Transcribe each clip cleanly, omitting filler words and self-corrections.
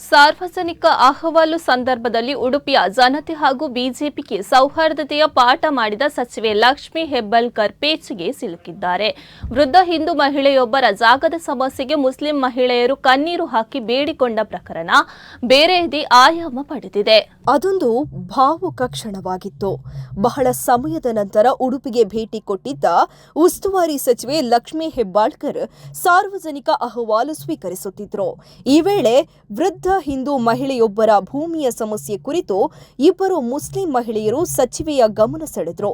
ಸಾರ್ವಜನಿಕ ಅಹವಾಲು ಸಂದರ್ಭದಲ್ಲಿ ಉಡುಪಿಯ ಜನತೆ ಹಾಗೂ ಬಿಜೆಪಿಗೆ ಸೌಹಾರ್ದತೆಯ ಪಾಠ ಮಾಡಿದ ಸಚಿವೆ ಲಕ್ಷ್ಮೀ ಹೆಬ್ಬಾಳ್ಕರ್ ಪೇಚಿಗೆ ಸಿಲುಕಿದ್ದಾರೆ. ವೃದ್ಧ ಹಿಂದೂ ಮಹಿಳೆಯೊಬ್ಬರ ಜಾಗದ ಸಮಸ್ಯೆಗೆ ಮುಸ್ಲಿಂ ಮಹಿಳೆಯರು ಕಣ್ಣೀರು ಹಾಕಿ ಬೇಡಿಕೊಂಡ ಪ್ರಕರಣ ಬೇರೆಯದೇ ಆಯಾಮ ಪಡೆದಿದೆ. ಅದೊಂದು ಭಾವುಕ ಕ್ಷಣವಾಗಿತ್ತು. ಬಹಳ ಸಮಯದ ನಂತರ ಉಡುಪಿಗೆ ಭೇಟಿ ಕೊಟ್ಟಿದ್ದ ಉಸ್ತುವಾರಿ ಸಚಿವೆ ಲಕ್ಷ್ಮೀ ಹೆಬ್ಬಾಳ್ಕರ್ ಸಾರ್ವಜನಿಕ ಅಹವಾಲು ಸ್ವೀಕರಿಸುತ್ತಿದ್ದರು. ಈ ವೇಳೆ ವೃದ್ಧ ಹಿಂದೂ ಮಹಿಳೆಯೊಬ್ಬರ ಭೂಮಿಯ ಸಮಸ್ಯೆ ಕುರಿತು ಇಬ್ಬರು ಮುಸ್ಲಿಂ ಮಹಿಳೆಯರು ಸಚಿವೆಯ ಗಮನ ಸೆಳೆದರು.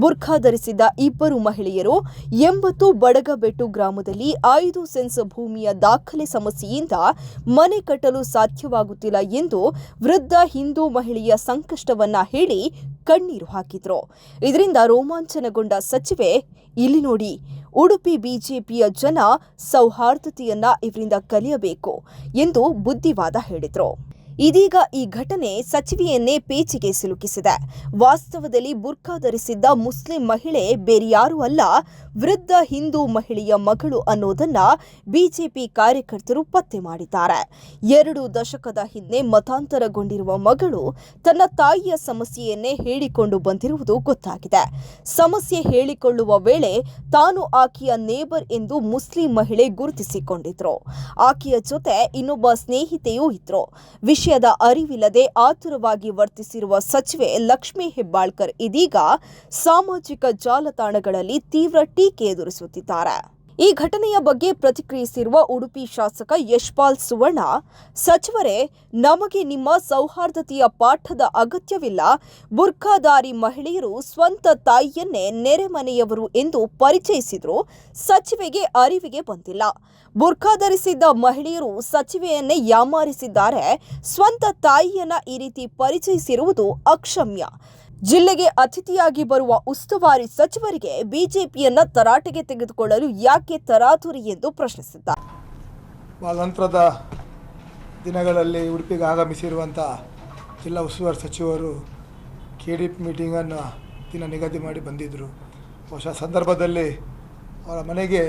ಬುರ್ಖಾ ಧರಿಸಿದ್ದ ಇಬ್ಬರು ಮಹಿಳೆಯರು 80 ಬಡಗಬೆಟ್ಟು ಗ್ರಾಮದಲ್ಲಿ 5 ಸೆನ್ಸ್ ಭೂಮಿಯ ದಾಖಲೆ ಸಮಸ್ಯೆಯಿಂದ ಮನೆ ಕಟ್ಟಲು ಸಾಧ್ಯವಾಗುತ್ತಿಲ್ಲ ಎಂದು ವೃದ್ಧ ಹಿಂದೂ ಮಹಿಳೆಯ ಸಂಕಷ್ಟವನ್ನ ಹೇಳಿ ಕಣ್ಣೀರು ಹಾಕಿದ್ರು. ಇದರಿಂದ ರೋಮಾಂಚನಗೊಂಡ ಸಚಿವೆ, ಇಲ್ಲಿ ನೋಡಿ, ಉಡುಪಿ ಬಿಜೆಪಿಯ ಜನ ಸೌಹಾರ್ದತೆಯನ್ನ ಇವರಿಂದ ಕಲಿಯಬೇಕು ಎಂದು ಬುದ್ಧಿವಾದ ಹೇಳಿದ್ರು. ಇದೀಗ ಈ ಘಟನೆ ಸಚಿವೆಯನ್ನೇ ಪೇಚಿಗೆ ಸಿಲುಕಿಸಿದೆ. ವಾಸ್ತವದಲ್ಲಿ ಬುರ್ಖಾ ಧರಿಸಿದ್ದ ಮುಸ್ಲಿಂ ಮಹಿಳೆ ಬೇರೆಯಾರೂ ಅಲ್ಲ, ವೃದ್ಧ ಹಿಂದೂ ಮಹಿಳೆಯ ಮಗಳು ಅನ್ನೋದನ್ನ ಬಿಜೆಪಿ ಕಾರ್ಯಕರ್ತರು ಪತ್ತೆ ಮಾಡಿದ್ದಾರೆ. 2 ದಶಕದ ಹಿಂದೆ ಮತಾಂತರಗೊಂಡಿರುವ ಮಗಳು ತನ್ನ ತಾಯಿಯ ಸಮಸ್ಯೆಯನ್ನೇ ಹೇಳಿಕೊಂಡು ಬಂದಿರುವುದು ಗೊತ್ತಾಗಿದೆ. ಸಮಸ್ಯೆ ಹೇಳಿಕೊಳ್ಳುವ ವೇಳೆ ತಾನು ಆಕೆಯ ನೇಬರ್ ಎಂದು ಮುಸ್ಲಿಂ ಮಹಿಳೆ ಗುರುತಿಸಿಕೊಂಡಿದ್ರು. ಆಕೆಯ ಜೊತೆ ಇನ್ನೊಬ್ಬ ಸ್ನೇಹಿತೆಯೂ ಇದ್ರು. ವಿಷಯದ ಅರಿವಿಲ್ಲದೆ ಆತುರವಾಗಿ ವರ್ತಿಸಿರುವ ಸಚಿವೆ ಲಕ್ಷ್ಮೀ ಹೆಬ್ಬಾಳ್ಕರ್ ಇದೀಗ ಸಾಮಾಜಿಕ ಜಾಲತಾಣಗಳಲ್ಲಿ ತೀವ್ರ ಟೀಕೆ ಎದುರಿಸುತ್ತಿದ್ದಾರೆ. ಈ ಘಟನೆಯ ಬಗ್ಗೆ ಪ್ರತಿಕ್ರಿಯಿಸಿರುವ ಉಡುಪಿ ಶಾಸಕ ಯಶ್ಪಾಲ್ ಸುವರ್ಣ, ಸಚಿವರೇ, ನಮಗೆ ನಿಮ್ಮ ಸೌಹಾರ್ದತೆಯ ಪಾಠದ ಅಗತ್ಯವಿಲ್ಲ. ಬುರ್ಖಾಧಾರಿ ಮಹಿಳೆಯರು ಸ್ವಂತ ತಾಯಿಯನ್ನೇ ನೆರೆಮನೆಯವರು ಎಂದು ಪರಿಚಯಿಸಿದ್ರು. ಸಚಿವೆಗೆ ಅರಿವಿಗೆ ಬಂದಿಲ್ಲ. ಬುರ್ಖಾ ಧರಿಸಿದ್ದ ಮಹಿಳೆಯರು ಸಚಿವೆಯನ್ನೇ ಯಾಮಾರಿಸಿದ್ದಾರೆ. ಸ್ವಂತ ತಾಯಿಯನ್ನ ಈ ರೀತಿ ಪರಿಚಯಿಸಿರುವುದು ಅಕ್ಷಮ್ಯ. ಜಿಲ್ಲೆಗೆ ಅತಿಥಿಯಾಗಿ ಬರುವ ಉಸ್ತುವಾರಿ ಸಚಿವರಿಗೆ ಬಿಜೆಪಿಯನ್ನ ತರಾಟೆಗೆ ತೆಗೆದುಕೊಳ್ಳಲು ಯಾಕೆ ತರಾತುರಿ ಎಂದು ಪ್ರಶ್ನಿಸಿದ್ದಾರೆ. ನಂತರದ ದಿನಗಳಲ್ಲಿ ಉಡುಪಿಗೆ ಆಗಮಿಸಿರುವಂಥ ಜಿಲ್ಲಾ ಉಸ್ತುವಾರಿ ಸಚಿವರು ಕೆಡಿಪಿ ಮೀಟಿಂಗನ್ನು ದಿನ ನಿಗದಿ ಮಾಡಿ ಬಂದಿದ್ದರು. ಬಹುಶಃ ಸಂದರ್ಭದಲ್ಲಿ ಅವರ ಮನೆಗೆ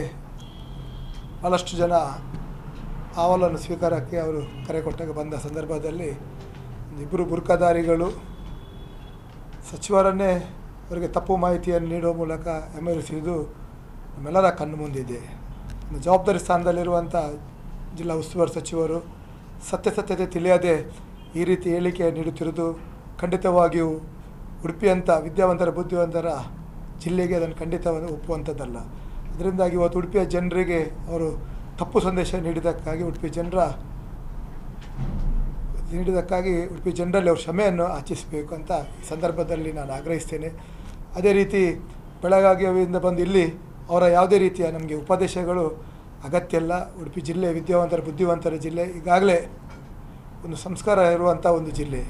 ಬಹಳಷ್ಟು ಜನ ಅಹವಾಲನ್ನು ಸ್ವೀಕಾರಕ್ಕೆ ಅವರು ಕರೆ ಕೊಟ್ಟಾಗ ಬಂದ ಸಂದರ್ಭದಲ್ಲಿ ಇಬ್ಬರು ಬುರ್ಖಾಧಾರಿಗಳು ಸಚಿವರನ್ನೇ ಅವರಿಗೆ ತಪ್ಪು ಮಾಹಿತಿಯನ್ನು ನೀಡುವ ಮೂಲಕ ಎಮರಿಸಿದ್ದು ನಮ್ಮೆಲ್ಲರ ಕಣ್ಣು ಮುಂದಿದೆ. ಜವಾಬ್ದಾರಿ ಸ್ಥಾನದಲ್ಲಿರುವಂಥ ಜಿಲ್ಲಾ ಉಸ್ತುವಾರಿ ಸಚಿವರು ಸತ್ಯಾಸತ್ಯತೆ ತಿಳಿಯದೆ ಈ ರೀತಿ ಹೇಳಿಕೆ ನೀಡುತ್ತಿರುವುದು ಖಂಡಿತವಾಗಿಯೂ ಉಡುಪಿಯಂಥ ವಿದ್ಯಾವಂತರ ಬುದ್ಧಿವಂತರ ಜಿಲ್ಲೆಗೆ ಅದನ್ನು ಖಂಡಿತವಾಗಿ ಒಪ್ಪುವಂಥದ್ದಲ್ಲ. ಇದರಿಂದಾಗಿ ಇವತ್ತು ಉಡುಪಿಯ ಜನರಿಗೆ ಅವರು ತಪ್ಪು ಸಂದೇಶ ನೀಡಿದ್ದಕ್ಕಾಗಿ ಉಡುಪಿ ಜನರಲ್ಲಿ ಅವರು ಕ್ಷಮೆಯನ್ನು ಯಾಚಿಸಬೇಕು ಅಂತ ಈ ಸಂದರ್ಭದಲ್ಲಿ ನಾನು ಆಗ್ರಹಿಸ್ತೇನೆ. ಅದೇ ರೀತಿ ಬೆಳಗಾವಿಯಿಂದ ಬಂದು ಇಲ್ಲಿ ಅವರ ಯಾವುದೇ ರೀತಿಯ ನಮಗೆ ಉಪದೇಶಗಳು ಅಗತ್ಯ ಇಲ್ಲ. ಉಡುಪಿ ಜಿಲ್ಲೆ ವಿದ್ಯಾವಂತರ ಬುದ್ಧಿವಂತರ ಜಿಲ್ಲೆ, ಈಗಾಗಲೇ ಒಂದು ಸಂಸ್ಕಾರ ಇರುವಂಥ ಒಂದು ಜಿಲ್ಲೆ.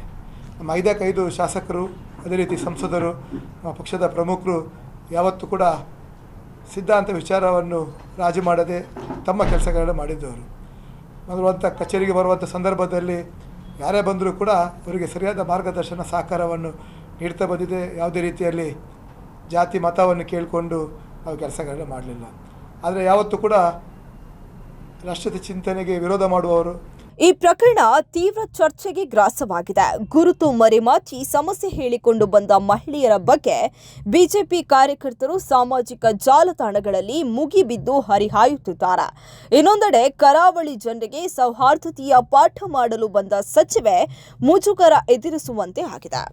ನಮ್ಮ 5 ಶಾಸಕರು, ಅದೇ ರೀತಿ ಸಂಸದರು, ನಮ್ಮ ಪಕ್ಷದ ಪ್ರಮುಖರು ಯಾವತ್ತೂ ಕೂಡ ಸಿದ್ಧಾಂತ ವಿಚಾರವನ್ನು ರಾಜಿ ಮಾಡದೆ ತಮ್ಮ ಕೆಲಸಗಳನ್ನು ಮಾಡಿದ್ದವರು. ಬರುವಂಥ ಕಚೇರಿಗೆ ಬರುವಂಥ ಸಂದರ್ಭದಲ್ಲಿ ಯಾರೇ ಬಂದರೂ ಕೂಡ ಅವರಿಗೆ ಸರಿಯಾದ ಮಾರ್ಗದರ್ಶನ ಸಹಕಾರವನ್ನು ನೀಡ್ತಾ ಬಂದಿದೆ. ಯಾವುದೇ ರೀತಿಯಲ್ಲಿ ಜಾತಿ ಮತವನ್ನು ಕೇಳಿಕೊಂಡು ನಾವು ಕೆಲಸಗಳನ್ನು ಮಾಡಲಿಲ್ಲ. ಆದರೆ ಯಾವತ್ತೂ ಕೂಡ ರಾಷ್ಟ್ರೀಯ ಚಿಂತನೆಗೆ ವಿರೋಧ ಮಾಡುವವರು. ಈ ಪ್ರಕರಣ ತೀವ್ರ ಚರ್ಚೆಗೆ ಗ್ರಾಸವಾಗಿದೆ. ಗುರುತು ಮರೆಮಾಚಿ ಸಮಸ್ಯೆ ಹೇಳಿಕೊಂಡು ಬಂದ ಮಹಿಳೆಯರ ಬಗ್ಗೆ ಬಿಜೆಪಿ ಕಾರ್ಯಕರ್ತರು ಸಾಮಾಜಿಕ ಜಾಲತಾಣಗಳಲ್ಲಿ ಮುಗಿಬಿದ್ದು ಹರಿಹಾಯುತ್ತಿದ್ದಾರೆ. ಇನ್ನೊಂದೆಡೆ ಕರಾವಳಿ ಜನರಿಗೆ ಸೌಹಾರ್ದತೆಯ ಪಾಠ ಮಾಡಲು ಬಂದ ಸಚಿವೆ ಮುಜುಗರ ಎದುರಿಸುವಂತೆ ಆಗಿದೆ.